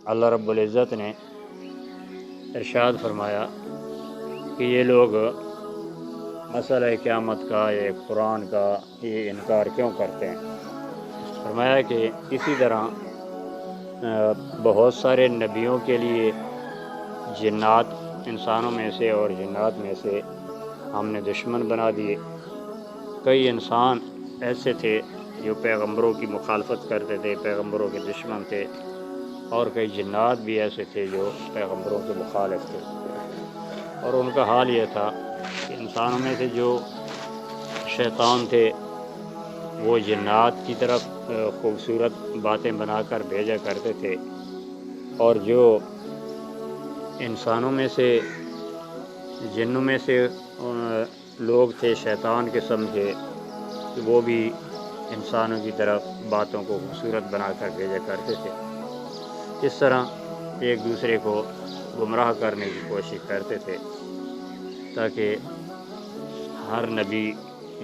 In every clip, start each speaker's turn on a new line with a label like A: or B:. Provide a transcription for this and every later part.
A: اللہ رب العزت نے ارشاد فرمایا کہ یہ لوگ مسئلہ قیامت کا یا قرآن کا یہ انکار کیوں کرتے ہیں۔ فرمایا کہ اسی طرح بہت سارے نبیوں کے لیے جنات انسانوں میں سے اور جنات میں سے ہم نے دشمن بنا دیے۔ کئی انسان ایسے تھے جو پیغمبروں کی مخالفت کرتے تھے، پیغمبروں کے دشمن تھے، اور کئی جنات بھی ایسے تھے جو پیغمبروں کے مخالف تھے۔ اور ان کا حال یہ تھا کہ انسانوں میں سے جو شیطان تھے وہ جنات کی طرف خوبصورت باتیں بنا کر بھیجا کرتے تھے، اور جو انسانوں میں سے جنوں میں سے لوگ تھے شیطان قسم کے، وہ بھی انسانوں کی طرف باتوں کو خوبصورت بنا کر بھیجا کرتے تھے۔ اس طرح ایک دوسرے کو گمراہ کرنے کی کوشش کرتے تھے تاکہ ہر نبی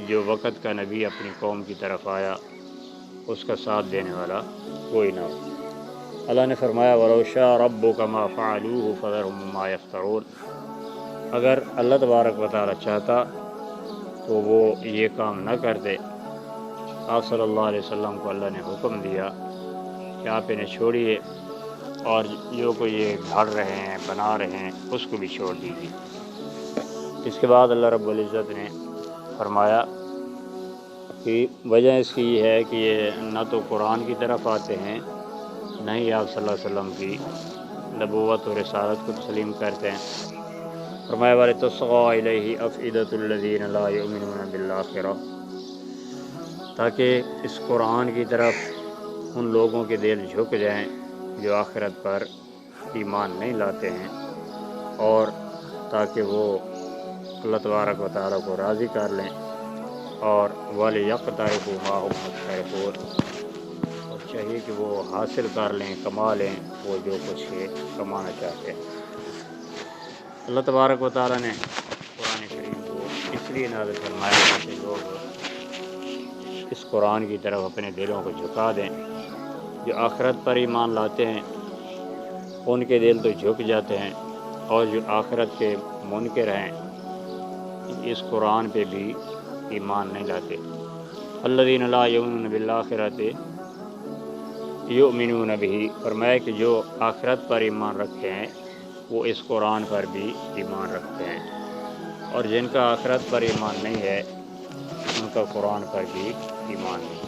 A: جو وقت کا نبی اپنی قوم کی طرف آیا اس کا ساتھ دینے والا کوئی نہ ہو۔ اللہ نے فرمایا وَلَوْ شَاءَ رَبُّكَ مَا فَعَلُوهُ فَذَرْهُمْ وَمَا يَفْتَرُونَ، اگر اللہ تبارک و تعالیٰ چاہتا تو وہ یہ کام نہ کرتے۔ آپ صلی اللہ علیہ وسلم کو اللہ نے حکم دیا کہ آپ انہیں چھوڑیے، اور جو کوئی یہ گھڑ رہے ہیں بنا رہے ہیں اس کو بھی چھوڑ دیجیے۔ اس کے بعد اللہ رب العزت نے فرمایا کہ وجہ اس کی یہ ہے کہ یہ نہ تو قرآن کی طرف آتے ہیں، نہ ہی آپ صلی اللہ علیہ وسلم کی نبوت اور رسالت کو تسلیم کرتے ہیں۔ فرمایا وَلِتَصْغَىٰ إِلَيْهِ أَفْئِدَةُ الَّذِينَ لَا يُؤْمِنُونَ بِالْآخِرَةِ، تاکہ اس قرآن کی طرف ان لوگوں کے دل جھک جائیں جو آخرت پر ایمان نہیں لاتے ہیں، اور تاکہ وہ اللہ تبارک و تعالیٰ کو راضی کر لیں، اور وَلِيَقْتَرِفُوا مَا هُمْ مُقْتَرِفُونَ، اور چاہیے کہ وہ حاصل کر لیں، کما لیں وہ جو کچھ کمانا چاہتے ہیں۔ اللہ تبارک و تعالیٰ نے قرآن کریم کو اس لیے نازل فرمایا کہ لوگ اس قرآن کی طرف اپنے دلوں کو جھکا دیں۔ جو آخرت پر ایمان لاتے ہیں ان کے دل تو جھک جاتے ہیں، اور جو آخرت کے منکر ہیں اس قرآن پہ بھی ایمان نہیں لاتے۔ الذین لا یؤمنون بالآخرۃ یؤمنون بہ، فرمایا کہ جو آخرت پر ایمان رکھتے ہیں وہ اس قرآن پر بھی ایمان رکھتے ہیں، اور جن کا آخرت پر ایمان نہیں ہے ان کا قرآن پر بھی ایمان نہیں ہے۔